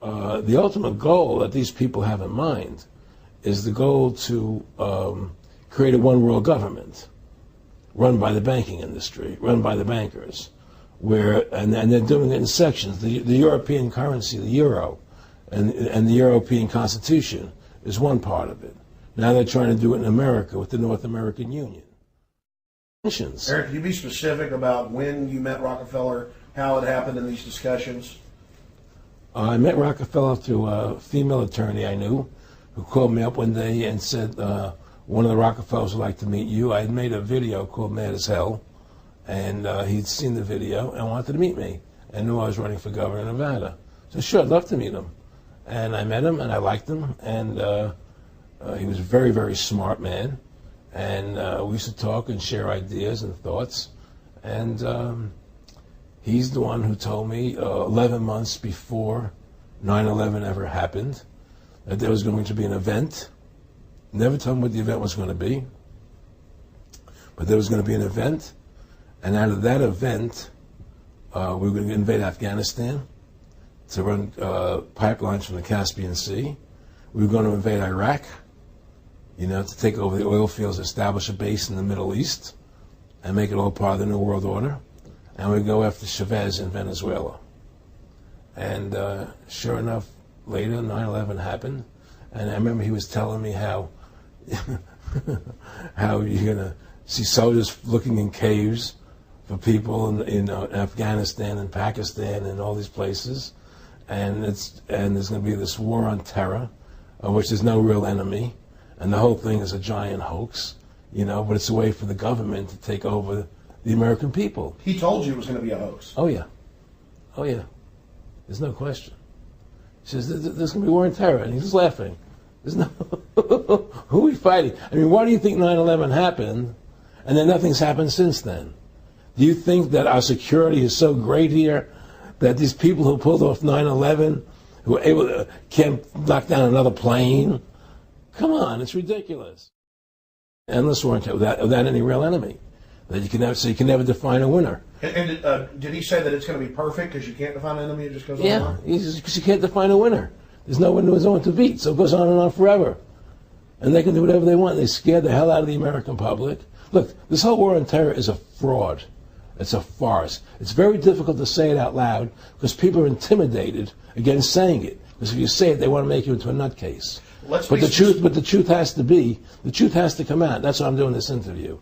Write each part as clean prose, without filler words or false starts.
the ultimate goal that these people have in mind is the goal to create a one world government run by the banking industry, run by the bankers, and they're doing it in sections. The European currency, the euro, and the European Constitution is one part of it. Now they're trying to do it in America with the North American Union. Eric, can you be specific about when you met Rockefeller, how it happened in these discussions? I met Rockefeller through a female attorney I knew who called me up one day and said, one of the Rockefellers would like to meet you. I had made a video called Mad as Hell, and he'd seen the video and wanted to meet me and knew I was running for governor of Nevada. So sure, I'd love to meet him. And I met him, and I liked him, and he was a very, very smart man. And we used to talk and share ideas and thoughts. And he's the one who told me 11 months before 9/11 ever happened that there was going to be an event. Never told me what the event was going to be, but there was going to be an event. And out of that event, we were going to invade Afghanistan to run pipelines from the Caspian Sea. We were going to invade Iraq, to take over the oil fields, establish a base in the Middle East, and make it all part of the New World Order. And we'd go after Chavez in Venezuela. And sure enough, later, 9/11 happened. And I remember he was telling me how you're going to see soldiers looking in caves for people in Afghanistan and Pakistan and all these places. And there's going to be this war on terror, of which there's no real enemy. And the whole thing is a giant hoax, but it's a way for the government to take over the American people. He told you it was going to be a hoax. Oh, yeah. Oh, yeah. There's no question. He says, there's going to be war on terror. And he's just laughing. There's no... Who are we fighting? I mean, why do you think 9/11 happened and then nothing's happened since then? Do you think that our security is so great here that these people who pulled off 9/11, who were able to, can't knock down another plane? Come on, it's ridiculous. Endless war on terror without any real enemy. That you can never define a winner. And did he say that it's going to be perfect because you can't define an enemy? It just goes on and on? Yeah, because you can't define a winner. There's no one to beat, so it goes on and on forever. And they can do whatever they want. They scare the hell out of the American public. Look, this whole war on terror is a fraud. It's a farce. It's very difficult to say it out loud because people are intimidated against saying it. Because if you say it, they want to make you into a nutcase. But the truth has to come out. That's why I'm doing this interview.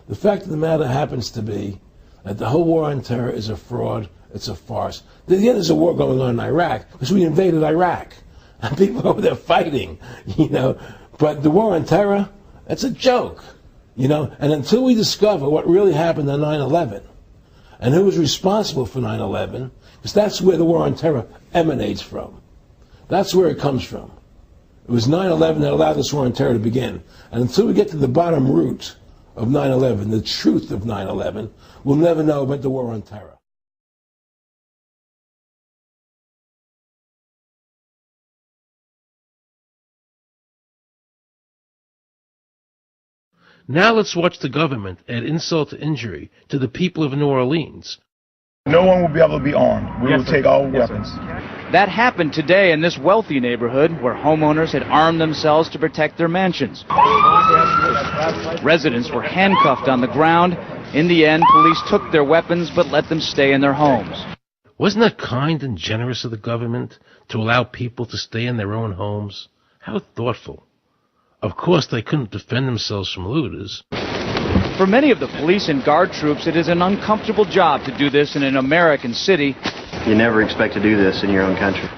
The fact of the matter happens to be that the whole war on terror is a fraud. It's a farce. Yeah, there's a war going on in Iraq because we invaded Iraq. And people over there fighting, But the war on terror, that's a joke, And until we discover what really happened on 9/11 and who was responsible for 9/11, because that's where the war on terror emanates from. That's where it comes from. It was 9/11 that allowed this war on terror to begin. And until we get to the bottom root of 9/11, the truth of 9/11, we'll never know about the war on terror. Now let's watch the government add insult to injury to the people of New Orleans. No one will be able to be armed. We will take all weapons. That happened today in this wealthy neighborhood where homeowners had armed themselves to protect their mansions. Residents were handcuffed on the ground. In the end, police took their weapons but let them stay in their homes. Wasn't that kind and generous of the government to allow people to stay in their own homes? How thoughtful. Of course, they couldn't defend themselves from looters. For many of the police and guard troops, it is an uncomfortable job to do this in an American city. You never expect to do this in your own country.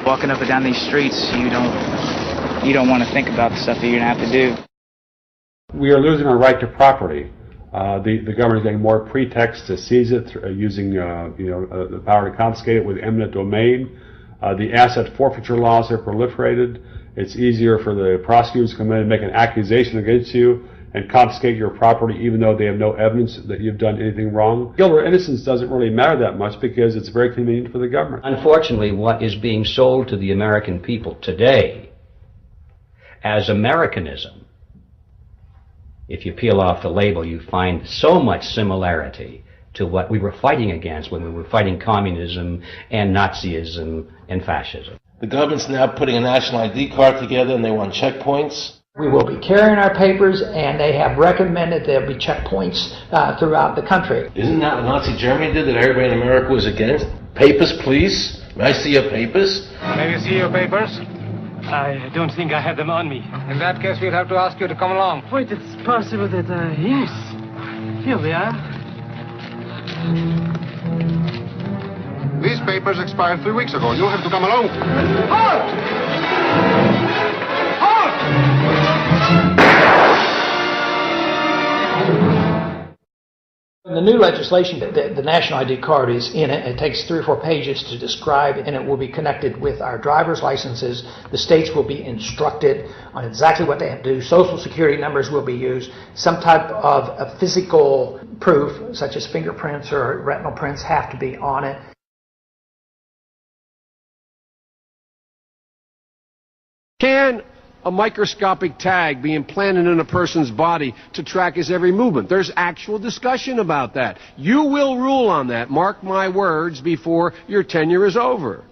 Walking up and down these streets, you don't want to think about the stuff that you're going to have to do. We are losing our right to property. The government is getting more pretexts to seize it, using the power to confiscate it with eminent domain. The asset forfeiture laws have proliferated. It's easier for the prosecutors to come in and make an accusation against you and confiscate your property even though they have no evidence that you've done anything wrong. Guilt or innocence doesn't really matter that much because it's very convenient for the government. Unfortunately, what is being sold to the American people today as Americanism, if you peel off the label, you find so much similarity to what we were fighting against when we were fighting communism and Nazism and fascism. The government's now putting a national ID card together and they want checkpoints. We will be carrying our papers, and they have recommended there'll be checkpoints throughout the country. Isn't that what Nazi Germany did that everybody in America was against? Papers, please. May I see your papers? May we see your papers? I don't think I have them on me. In that case, we'll have to ask you to come along. Wait, it's possible that, yes. Here we are. These papers expired 3 weeks ago. You'll have to come along. Halt! Halt! The new legislation, the national ID card is in it. It takes 3 or 4 pages to describe, and it will be connected with our driver's licenses. The states will be instructed on exactly what they have to do. Social security numbers will be used. Some type of a physical proof, such as fingerprints or retinal prints, have to be on it. Can a microscopic tag be implanted in a person's body to track his every movement? There's actual discussion about that. You will rule on that, mark my words, before your tenure is over.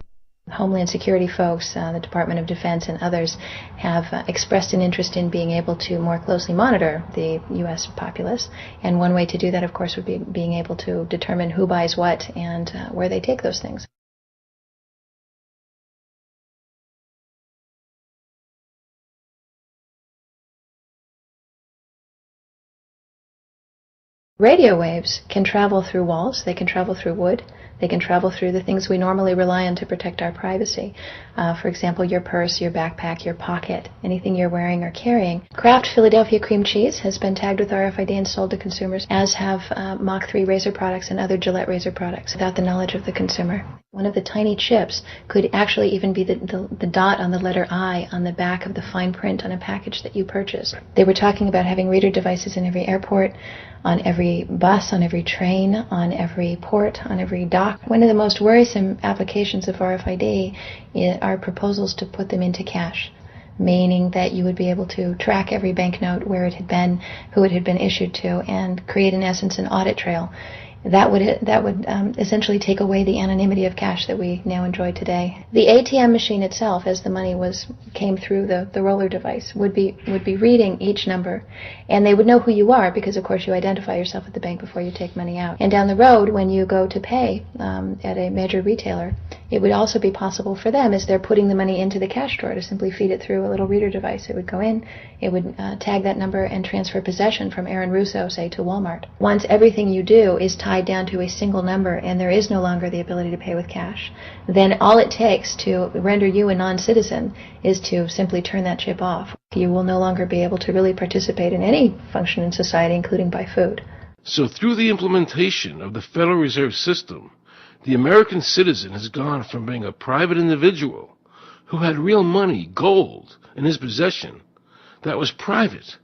Homeland Security folks, the Department of Defense and others have expressed an interest in being able to more closely monitor the U.S. populace. And one way to do that, of course, would be being able to determine who buys what and where they take those things. Radio waves can travel through walls, they can travel through wood, they can travel through the things we normally rely on to protect our privacy. For example, your purse, your backpack, your pocket, anything you're wearing or carrying. Kraft Philadelphia cream cheese has been tagged with RFID and sold to consumers, as have Mach 3 razor products and other Gillette razor products, without the knowledge of the consumer. One of the tiny chips could actually even be the dot on the letter I on the back of the fine print on a package that you purchase. They were talking about having reader devices in every airport, on every bus, on every train, on every port, on every dock. One of the most worrisome applications of RFID are proposals to put them into cash, meaning that you would be able to track every banknote, where it had been, who it had been issued to, and create, in essence, an audit trail. That would essentially take away the anonymity of cash that we now enjoy today. The ATM machine itself, as the money came through the roller device, would be reading each number, and they would know who you are because, of course, you identify yourself at the bank before you take money out. And down the road, when you go to pay at a major retailer, it would also be possible for them, as they're putting the money into the cash drawer, to simply feed it through a little reader device. It would go in, it would tag that number and transfer possession from Aaron Russo, say, to Walmart. Once everything you do is tied down to a single number and there is no longer the ability to pay with cash, then all it takes to render you a non-citizen is to simply turn that chip off. You will no longer be able to really participate in any function in society, including buy food. So through the implementation of the Federal Reserve System, the American citizen has gone from being a private individual who had real money, gold, in his possession that was private,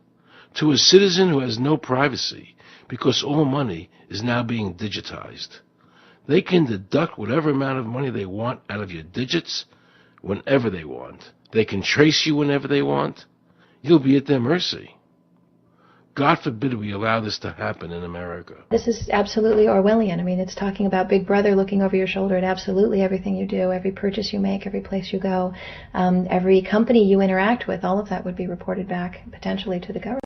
to a citizen who has no privacy because all money is now being digitized. They can deduct whatever amount of money they want out of your digits whenever they want. They can trace you whenever they want. You'll be at their mercy. God forbid we allow this to happen in America. This is absolutely Orwellian. I mean, it's talking about Big Brother looking over your shoulder at absolutely everything you do, every purchase you make, every place you go, every company you interact with. All of that would be reported back potentially to the government.